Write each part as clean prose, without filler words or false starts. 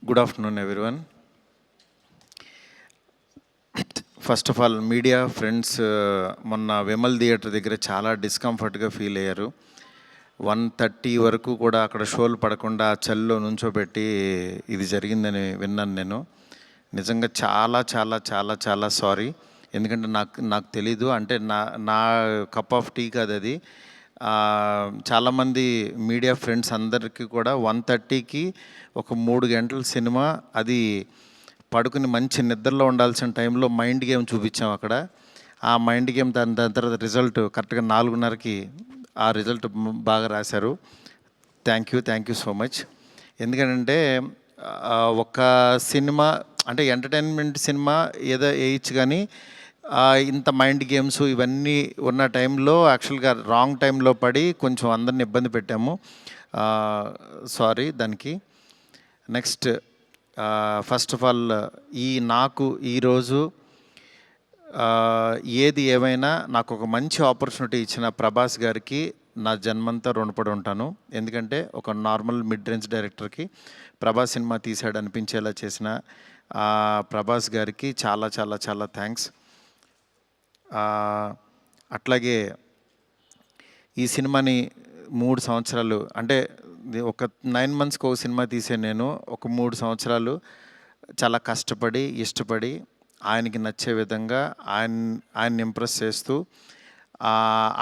Good afternoon everyone. First of all media friends, మొన్న Vimal theatre దగ్గర చాలా డిస్కంఫర్ట్గా ఫీల్ అయ్యారు. 1:30 వరకు కూడా అక్కడ షోలు పడకుండా చలిలో నుంచోబెట్టి ఇది జరిగిందని విన్నాను నేను. నిజంగా చాలా చాలా చాలా చాలా సారీ. ఎందుకంటే నాకు తెలీదు, అంటే నా కప్ ఆఫ్ టీ కాదు అది. చాలామంది మీడియా ఫ్రెండ్స్ అందరికీ కూడా 1:30కి ఒక 3 గంటల సినిమా, అది పడుకుని మంచి నిద్రలో ఉండాల్సిన టైంలో మైండ్ గేమ్ చూపించాం అక్కడ. ఆ మైండ్ గేమ్ దాని తర్వాత రిజల్ట్ కరెక్ట్గా 4:30కి ఆ రిజల్ట్ బాగా రాశారు. Thank you so much. ఎందుకంటే ఒక సినిమా అంటే ఎంటర్టైన్మెంట్ సినిమా ఏదో వేయచ్చు, కానీ ఇంత మైండ్ గేమ్స్ ఇవన్నీ ఉన్న టైంలో యాక్చువల్గా రాంగ్ టైంలో పడి కొంచెం అందరిని ఇబ్బంది పెట్టాము. సారీ దానికి. నెక్స్ట్, ఫస్ట్ ఆఫ్ ఆల్ నాకు ఈరోజు ఏది ఏమైనా నాకు ఒక మంచి ఆపర్చునిటీ ఇచ్చిన ప్రభాస్ గారికి నా జన్మంతా రుణపడి ఉంటాను. ఎందుకంటే ఒక నార్మల్ మిడ్ రేంజ్ డైరెక్టర్కి ప్రభాస్ సినిమా తీసాడు అనిపించేలా చేసిన ప్రభాస్ గారికి చాలా చాలా చాలా థ్యాంక్స్. అట్లాగే ఈ సినిమాని 3 సంవత్సరాలు, అంటే ఒక 9 మంత్స్కి ఒక సినిమా తీసే నేను ఒక 3 సంవత్సరాలు చాలా కష్టపడి ఇష్టపడి ఆయనకి నచ్చే విధంగా ఆయన్ని ఇంప్రెస్ చేస్తూ,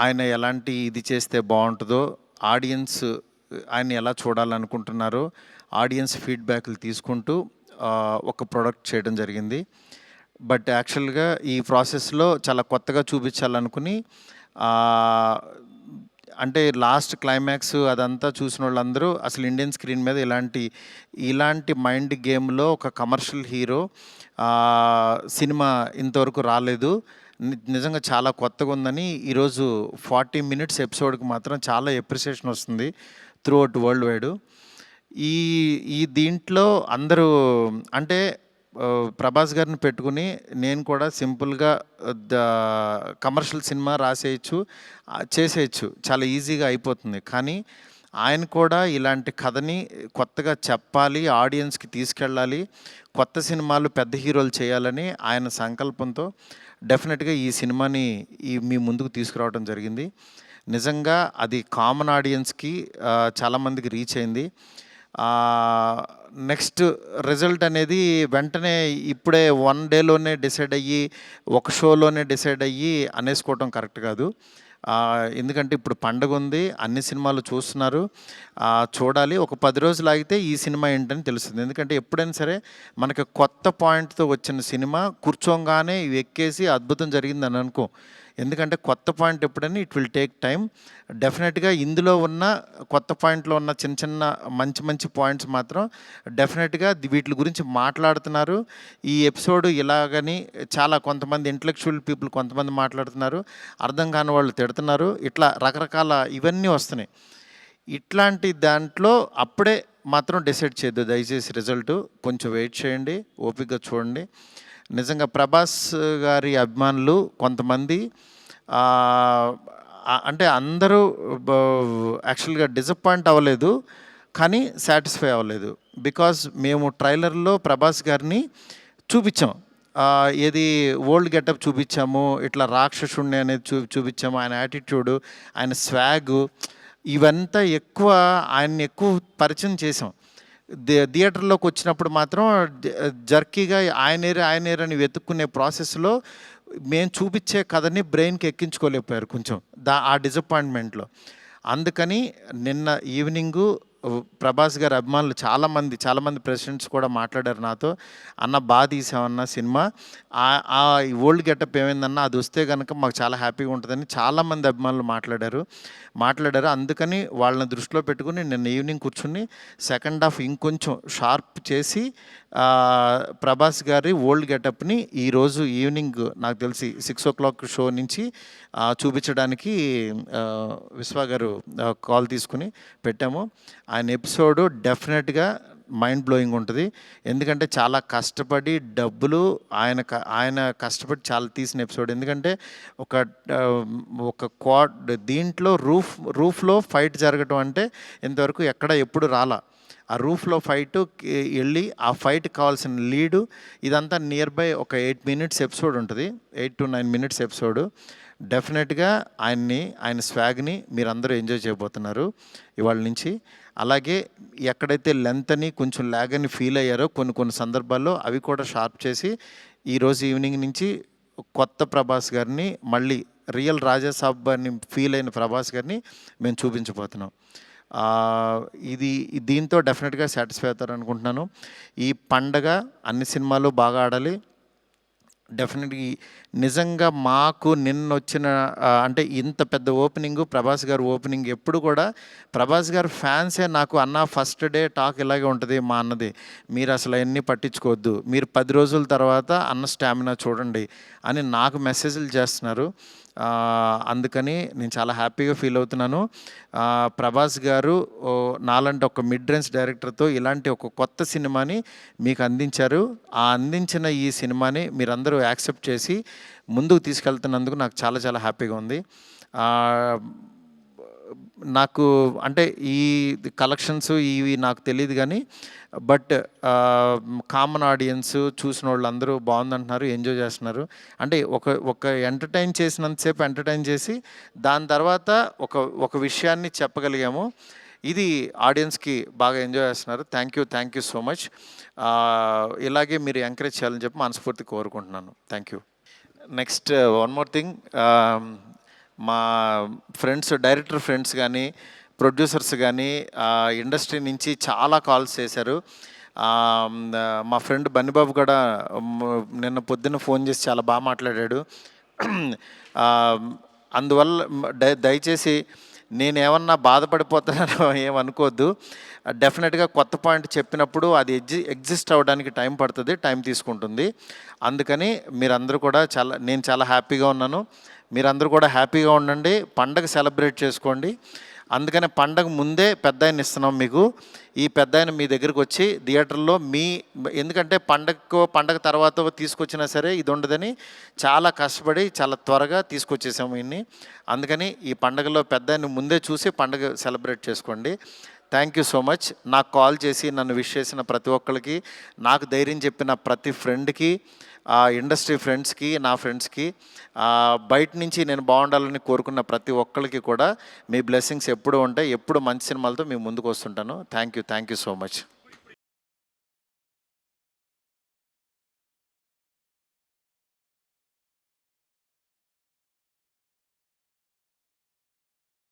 ఆయన ఎలాంటి ఇది చేస్తే బాగుంటుందో, ఆడియన్స్ ఆయన్ని ఎలా చూడాలనుకుంటున్నారో ఆడియన్స్ ఫీడ్బ్యాక్లు తీసుకుంటూ ఒక ప్రోడక్ట్ చేయడం జరిగింది. బట్ యాక్చువల్గా ఈ ప్రాసెస్లో చాలా కొత్తగా చూపించాలనుకుని, అంటే లాస్ట్ క్లైమాక్స్ అదంతా చూసిన వాళ్ళందరూ అసలు ఇండియన్ స్క్రీన్ మీద ఇలాంటి మైండ్ గేమ్లో ఒక కమర్షియల్ హీరో సినిమా ఇంతవరకు రాలేదు, నిజంగా చాలా కొత్తగా ఉందని ఈరోజు 40 minutes ఎపిసోడ్కి మాత్రం చాలా ఎప్రిసియేషన్ వస్తుంది త్రూ అవుట్ వరల్డ్ వైడ్. ఈ దీంట్లో అందరూ అంటే ప్రభాస్ గారిని పెట్టుకుని నేను కూడా సింపుల్గా కమర్షియల్ సినిమా రాసేయచ్చు, చేసేయచ్చు, చాలా ఈజీగా అయిపోతుంది. కానీ ఆయన కూడా ఇలాంటి కథని కొత్తగా చెప్పాలి, ఆడియన్స్కి తీసుకెళ్ళాలి, కొత్త సినిమాలు పెద్ద హీరోలు చేయాలని ఆయన సంకల్పంతో డెఫినెట్గా ఈ సినిమాని మీ ముందుకు తీసుకురావడం జరిగింది. నిజంగా అది కామన్ ఆడియన్స్కి చాలామందికి రీచ్ అయింది. నెక్స్ట్ రిజల్ట్ అనేది వెంటనే ఇప్పుడే 1 డేలోనే డిసైడ్ అయ్యి, ఒక షోలోనే డిసైడ్ అయ్యి అనేసుకోవటం కరెక్ట్ కాదు. ఎందుకంటే ఇప్పుడు పండగ ఉంది, అన్ని సినిమాలు చూస్తున్నారు, చూడాలి. ఒక 10 రోజులు ఆగితే ఈ సినిమా ఏంటని తెలుస్తుంది. ఎందుకంటే ఎప్పుడైనా సరే మనకి కొత్త పాయింట్తో వచ్చిన సినిమా కూర్చోగానే ఎక్కేసి అద్భుతం జరిగిందని అనుకో. ఎందుకంటే కొత్త పాయింట్ ఎప్పుడైనా ఇట్ విల్ టేక్ టైం. డెఫినెట్గా ఇందులో ఉన్న కొత్త పాయింట్లో ఉన్న చిన్న మంచి పాయింట్స్ మాత్రం డెఫినెట్గా వీటి గురించి మాట్లాడుతున్నారు. ఈ ఎపిసోడ్ ఇలాగని చాలా కొంతమంది ఇంటలెక్చువల్ పీపుల్ కొంతమంది మాట్లాడుతున్నారు, అర్థం కాని వాళ్ళు తిడుతున్నారు, ఇట్లా రకరకాల ఇవన్నీ వస్తున్నాయి. ఇట్లాంటి దాంట్లో అప్పుడే మాత్రం డిసైడ్ చేయొద్దు దయచేసి. రిజల్ట్ కొంచెం వెయిట్ చేయండి, ఓపికగా చూడండి. నిజంగా ప్రభాస్ గారి అభిమానులు కొంతమంది అంటే అందరూ యాక్చువల్గా డిసప్పాయింట్ అవ్వలేదు, కానీ సాటిస్ఫై అవ్వలేదు. బికాజ్ మేము ట్రైలర్లో ప్రభాస్ గారిని చూపించాం, ఏది ఓల్డ్ గెటప్ చూపించాము, ఇట్లా రాక్షసుణ్ణి అనేది చూపించాము, ఆయన యాటిట్యూడు, ఆయన స్వాగు, ఇవంతా ఆయన్ని ఎక్కువ పరిచయం చేసాం. థియేటర్లోకి వచ్చినప్పుడు మాత్రం జర్కీగా ఆయనేరని వెతుక్కునే ప్రాసెస్లో మేము చూపించే కథని బ్రెయిన్కి ఎక్కించుకోలేకపోయారు కొంచెం ఆ డిసప్పాయింట్మెంట్లో. అందుకని నిన్న ఈవినింగు ప్రభాస్ గారి అభిమానులు చాలామంది ప్రెసిడెంట్స్ కూడా మాట్లాడారు నాతో, అన్న బాగా తీసామన్న సినిమా, ఆ ఓల్డ్ గెటప్ ఏమైందన్నా అది వస్తే కనుక మాకు చాలా హ్యాపీగా ఉంటుందని చాలామంది అభిమానులు మాట్లాడారు. అందుకని వాళ్ళని దృష్టిలో పెట్టుకుని నిన్న ఈవినింగ్ కూర్చుని సెకండ్ హాఫ్ ఇంకొంచెం షార్ప్ చేసి ప్రభాస్ గారి ఓల్డ్ గెటప్ని ఈరోజు ఈవినింగ్ నాకు తెలిసి 6 o'clock షో నుంచి చూపించడానికి విశ్వ గారు కాల్ తీసుకుని పెట్టాము. ఆయన ఎపిసోడు డెఫినెట్గా మైండ్ బ్లోయింగ్ ఉంటుంది. ఎందుకంటే చాలా కష్టపడి డబ్బులు ఆయన కష్టపడి చాలా తీసిన ఎపిసోడ్. ఎందుకంటే దీంట్లో రూఫ్లో ఫైట్ జరగటం అంటే ఇంతవరకు ఎప్పుడు రాలా. ఆ రూఫ్లో ఫైట్ వెళ్ళి ఆ ఫైట్కి కావాల్సిన లీడు ఇదంతా నియర్ బై ఒక 8 మినిట్స్ ఎపిసోడ్ ఉంటుంది, 8 to 9 మినిట్స్ ఎపిసోడ్. డెఫినెట్గా ఆయన స్వాగ్ని మీరందరూ ఎంజాయ్ చేయబోతున్నారు ఇవాళ నుంచి. అలాగే ఎక్కడైతే లెంత్ అని కొంచెం ల్యాగ్ అని ఫీల్ అయ్యారో కొన్ని సందర్భాల్లో అవి కూడా షార్ప్ చేసి ఈరోజు ఈవినింగ్ నుంచి కొత్త ప్రభాస్ గారిని, మళ్ళీ రియల్ రాజాసాబ్ అని ఫీల్ అయిన ప్రభాస్ గారిని మేము చూపించబోతున్నాం. దీంతో డెఫినెట్గా సాటిస్ఫై అవుతారు అనుకుంటున్నాను. ఈ పండగ అన్ని సినిమాలు బాగా ఆడాలి. డెఫినెట్గా నిజంగా మాకు నిన్న వచ్చిన అంటే ఇంత పెద్ద ఓపెనింగు, ప్రభాస్ గారు ఓపెనింగ్ ఎప్పుడు కూడా ప్రభాస్ గారు ఫ్యాన్సే నాకు అన్న ఫస్ట్ డే టాక్ ఇలాగే ఉంటుంది మా అన్నది, మీరు అసలు అవన్నీ పట్టించుకోవద్దు, మీరు 10 రోజుల తర్వాత అన్న స్టామినా చూడండి అని నాకు మెసేజ్లు చేస్తున్నారు. అందుకని నేను చాలా హ్యాపీగా ఫీల్ అవుతున్నాను. ప్రభాస్ గారు నాలాంటి ఒక మిడ్ రేంజ్ డైరెక్టర్తో ఇలాంటి ఒక కొత్త సినిమాని మీకు అందించారు. ఆ అందించిన ఈ సినిమాని మీరందరూ యాక్సెప్ట్ చేసి ముందుకు తీసుకెళ్తున్నందుకు నాకు చాలా చాలా హ్యాపీగా ఉంది. నాకు అంటే ఈ కలెక్షన్స్ ఇవి నాకు తెలియదు కానీ బట్ కామన్ ఆడియన్స్ చూసిన వాళ్ళు అందరూ బాగుందంటున్నారు, ఎంజాయ్ చేస్తున్నారు. అంటే ఒక ఎంటర్టైన్ చేసినంతసేపు ఎంటర్టైన్ చేసి దాని తర్వాత ఒక విషయాన్ని చెప్పగలిగాము. ఇది ఆడియన్స్కి బాగా ఎంజాయ్ చేస్తున్నారు. Thank you so much. ఇలాగే మీరు ఎంకరేజ్ చేయాలని చెప్పి మనస్ఫూర్తి కోరుకుంటున్నాను. Thank you. Next one more thing, మా ఫ్రెండ్స్, డైరెక్టర్ ఫ్రెండ్స్ కానీ, ప్రొడ్యూసర్స్ కానీ ఇండస్ట్రీ నుంచి చాలా కాల్స్ చేశారు. మా ఫ్రెండ్ బన్నిబాబు కూడా నిన్న పొద్దున్న ఫోన్ చేసి చాలా బాగా మాట్లాడాడు. అందువల్ల దయచేసి నేనేమన్నా బాధపడిపోతానో ఏమనుకోవద్దు. డెఫినెట్గా కొత్త పాయింట్ చెప్పినప్పుడు అది ఎగ్జిస్ట్ అవ్వడానికి టైం పడుతుంది, టైం తీసుకుంటుంది. అందుకని మీరందరూ కూడా నేను చాలా హ్యాపీగా ఉన్నాను. మీరందరూ కూడా హ్యాపీగా ఉండండి, పండగ సెలబ్రేట్ చేసుకోండి. అందుకని పండగ ముందే పెద్ద ఆయన ఇస్తున్నాం మీకు. ఈ పెద్ద ఆయన మీ దగ్గరికి వచ్చి థియేటర్లో ఎందుకంటే పండగ తర్వాత తీసుకొచ్చినా సరే ఇది ఉండదని చాలా కష్టపడి చాలా త్వరగా తీసుకొచ్చేసాము ఇన్ని. అందుకని ఈ పండగలో పెద్ద ఆయన ముందే చూసి పండగ సెలబ్రేట్ చేసుకోండి. Thank you so much. నాకు కాల్ చేసి నన్ను విష్ చేసిన ప్రతి ఒక్కరికి, నాకు ధైర్యం చెప్పిన ప్రతి ఫ్రెండ్కి, ఇండస్ట్రీ ఫ్రెండ్స్కి, నా ఫ్రెండ్స్కి, బయట నుంచి నేను బాగుండాలని కోరుకున్న ప్రతి ఒక్కరికి కూడా మీ బ్లెస్సింగ్స్ ఎప్పుడూ ఉంటాయి. ఎప్పుడు మంచి సినిమాలతో మీ ముందుకు వస్తుంటాను. Thank you so much.